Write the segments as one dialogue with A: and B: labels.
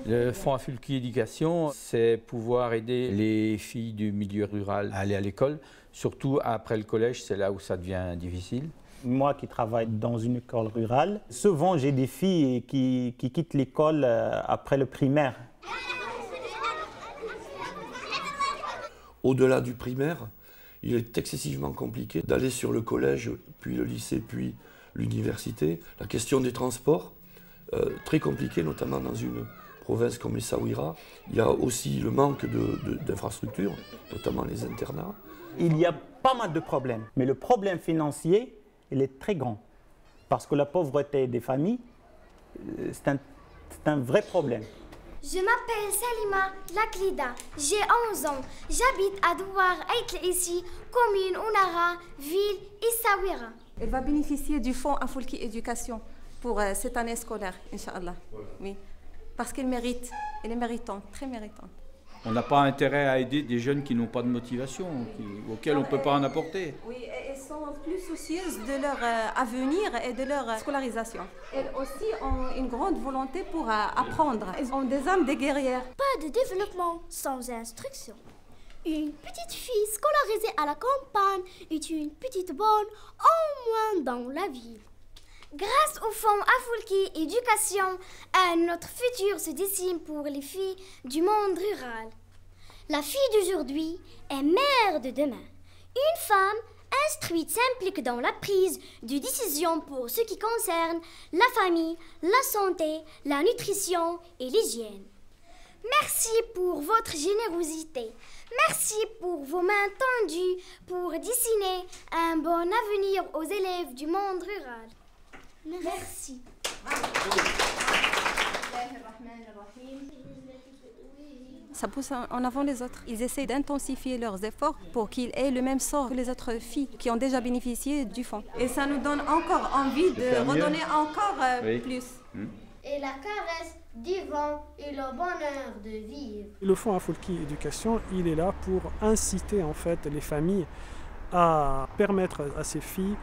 A: Le Fonds Afulki Éducation, c'est pouvoir aider les filles du milieu rural à aller à l'école, surtout après le collège, c'est là où ça devient difficile.
B: Moi qui travaille dans une école rurale, souvent j'ai des filles qui quittent l'école après le primaire.
C: Au-delà du primaire, il est excessivement compliqué d'aller sur le collège, puis le lycée, puis l'université. La question des transports, très compliquée, notamment dans une province comme Essaouira. Il y a aussi le manque d'infrastructures, notamment les internats.
B: Il y a pas mal de problèmes, mais le problème financier, il est très grand. Parce que la pauvreté des familles, c'est un vrai problème.
D: Je m'appelle Salima Laklida, j'ai 11 ans. J'habite à Douar Aït ici, commune Ounara, ville Essaouira.
E: Elle va bénéficier du fonds Afulki Éducation pour cette année scolaire, Inch'Allah. Oui. Parce qu'elle mérite, elle est méritante, très méritante.
A: On n'a pas intérêt à aider des jeunes qui n'ont pas de motivation, auxquels on ne peut pas en apporter.
E: Oui, elles sont plus soucieuses de leur avenir et de leur scolarisation. Elles aussi ont une grande volonté pour apprendre. Elles ont des âmes de guerrières.
D: Pas de développement sans instruction. Une petite fille scolarisée à la campagne est une petite bonne au moins dans la ville. Grâce au fonds Afulki Éducation, un autre futur se dessine pour les filles du monde rural. La fille d'aujourd'hui est mère de demain. Une femme instruite s'implique dans la prise de décision pour ce qui concerne la famille, la santé, la nutrition et l'hygiène. Merci pour votre générosité. Merci pour vos mains tendues pour dessiner un bon avenir aux élèves du monde rural. Merci.
E: Ça pousse en avant les autres. Ils essaient d'intensifier leurs efforts pour qu'ils aient le même sort que les autres filles qui ont déjà bénéficié du fonds. Et ça nous donne encore envie de redonner encore plus.
D: Et la caresse du vent et le bonheur de vivre.
F: Le fonds Afulki Éducation, il est là pour inciter en fait les familles à permettre à ces filles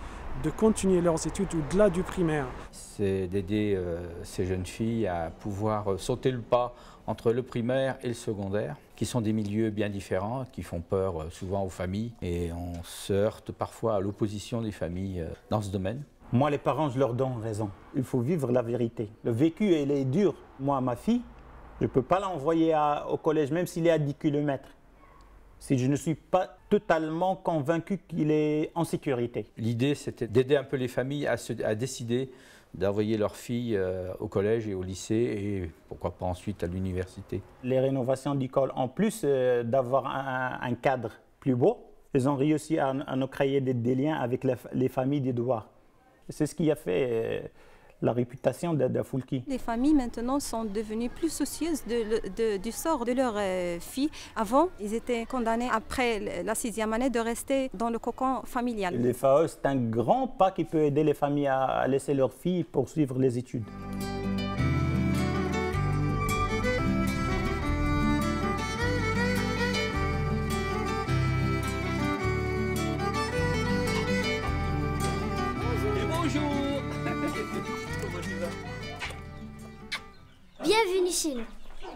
F: de continuer leurs études au-delà du primaire.
A: C'est d'aider ces jeunes filles à pouvoir sauter le pas entre le primaire et le secondaire, qui sont des milieux bien différents, qui font peur souvent aux familles. Et on se heurte parfois à l'opposition des familles dans ce domaine.
B: Moi, les parents, je leur donne raison. Il faut vivre la vérité. Le vécu, il est dur. Moi, ma fille, je ne peux pas l'envoyer au collège, même s'il est à 10 km. Si je ne suis pas totalement convaincu qu'il est en sécurité.
A: L'idée, c'était d'aider un peu les familles à décider d'envoyer leurs filles au collège et au lycée et pourquoi pas ensuite à l'université.
B: Les rénovations d'école, en plus d'avoir un cadre plus beau, ils ont réussi à nous créer des liens avec les familles des Douar. C'est ce qui a fait la réputation d'Afulki.
E: Les familles maintenant sont devenues plus soucieuses du sort de leurs filles. Avant, ils étaient condamnés après la 6e année de rester dans le cocon familial.
B: Le FAE, c'est un grand pas qui peut aider les familles à laisser leurs filles poursuivre les études.
D: Bienvenue chez nous.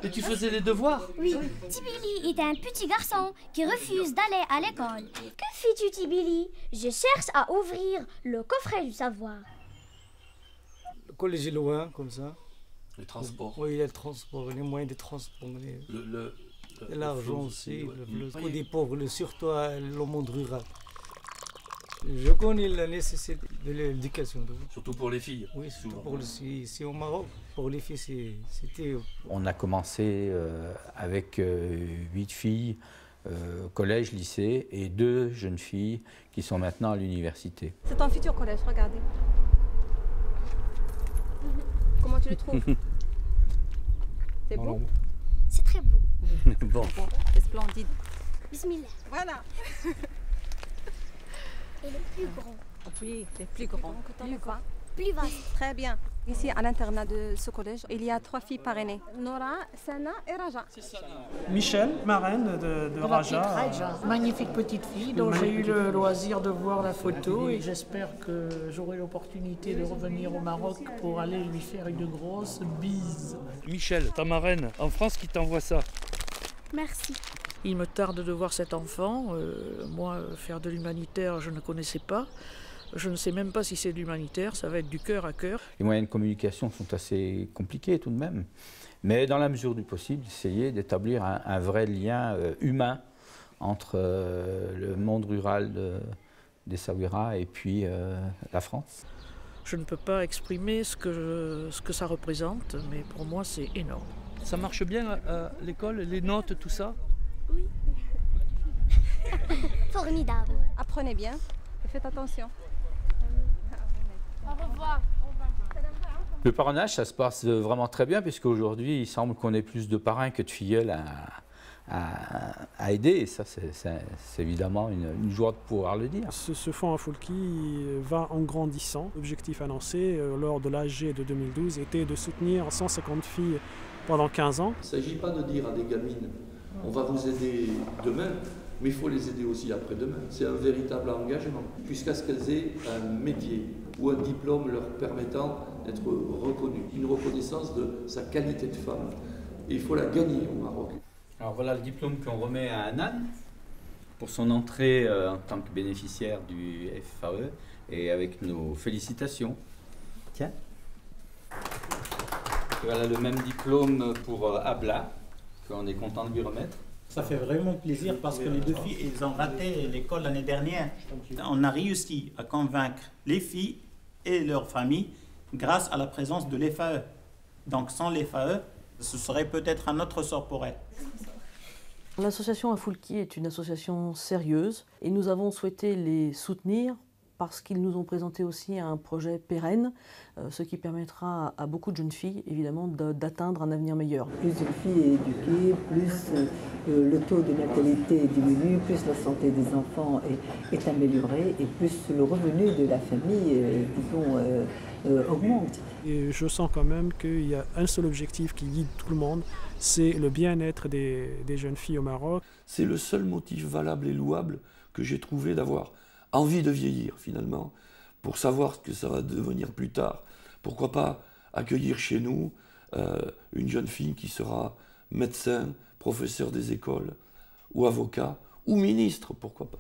G: Et tu faisais les devoirs?
D: Oui. Tibili est un petit garçon qui refuse d'aller à l'école. Que fais-tu, Tibili? Je cherche à ouvrir le coffret du savoir.
H: Le collège est loin, comme ça.
C: Les transports.
H: Oui, il y a le transport, les moyens de transport. L'argent aussi, pour des pauvres, surtout le monde rural. Je connais la nécessité de l'éducation.
C: Surtout pour les filles.
H: Oui, surtout pour les filles. Ici au Maroc, pour les filles, c'était...
A: On a commencé avec 8 filles au collège, lycée et 2 jeunes filles qui sont maintenant à l'université.
E: C'est un futur collège, regardez. Comment tu le trouves? C'est beau?
D: C'est très beau.
A: Bon.
E: C'est splendide.
D: Bismillah.
E: Voilà.
D: Et le plus grand.
E: Oui, les plus grands.
D: Plus vaste.
E: Très bien. Ici, à l'internat de ce collège, il y a 3 filles parrainées. Nora, Sana et Raja.
F: Michel, marraine de Raja.
G: Magnifique petite fille dont j'ai eu le loisir de voir la photo et j'espère que j'aurai l'opportunité de revenir au Maroc pour aller lui faire une grosse bise.
I: Michel, ta marraine en France qui t'envoie ça.
D: Merci.
G: Il me tarde de voir cet enfant. Moi, faire de l'humanitaire, je ne connaissais pas. Je ne sais même pas si c'est de l'humanitaire, ça va être du cœur à cœur.
A: Les moyens de communication sont assez compliqués tout de même, mais dans la mesure du possible, essayer d'établir un vrai lien humain entre le monde rural d'Essaouira et puis la France.
G: Je ne peux pas exprimer ce que ça représente, mais pour moi c'est énorme.
I: Ça marche bien à l'école, les notes, tout ça?
D: Oui. Formidable.
E: Apprenez bien et faites attention.
D: Au revoir.
A: Le parrainage, ça se passe vraiment très bien, puisqu'aujourd'hui, il semble qu'on ait plus de parrains que de filleuls à aider. Et ça, c'est évidemment une joie de pouvoir le dire.
F: Ce fonds Afulki va en grandissant. L'objectif annoncé lors de l'AG de 2012 était de soutenir 150 filles pendant 15 ans.
C: Il ne s'agit pas de dire à des gamines, on va vous aider demain, mais il faut les aider aussi après-demain. C'est un véritable engagement, jusqu'à ce qu'elles aient un métier ou un diplôme leur permettant d'être reconnues. Une reconnaissance de sa qualité de femme. Et il faut la gagner au Maroc.
A: Alors voilà le diplôme qu'on remet à Anan pour son entrée en tant que bénéficiaire du FAE et avec nos félicitations. Tiens. Voilà le même diplôme pour Abla, qu'on est content de lui remettre.
B: Ça fait vraiment plaisir parce que les deux filles, elles ont raté l'école l'année dernière. On a réussi à convaincre les filles et leurs familles grâce à la présence de l'FAE. Donc sans l'FAE, ce serait peut-être un autre sort pour elles.
J: L'association Afulki est une association sérieuse et nous avons souhaité les soutenir parce qu'ils nous ont présenté aussi un projet pérenne, ce qui permettra à beaucoup de jeunes filles, évidemment, d'atteindre un avenir meilleur.
K: Plus une fille est éduquée, plus le taux de natalité diminue, plus la santé des enfants est améliorée et plus le revenu de la famille, augmente.
F: Et je sens quand même qu'il y a un seul objectif qui guide tout le monde, c'est le bien-être des jeunes filles au Maroc.
C: C'est le seul motif valable et louable que j'ai trouvé d'avoir envie de vieillir finalement, pour savoir ce que ça va devenir plus tard. Pourquoi pas accueillir chez nous une jeune fille qui sera médecin, professeur des écoles, ou avocat, ou ministre, pourquoi pas.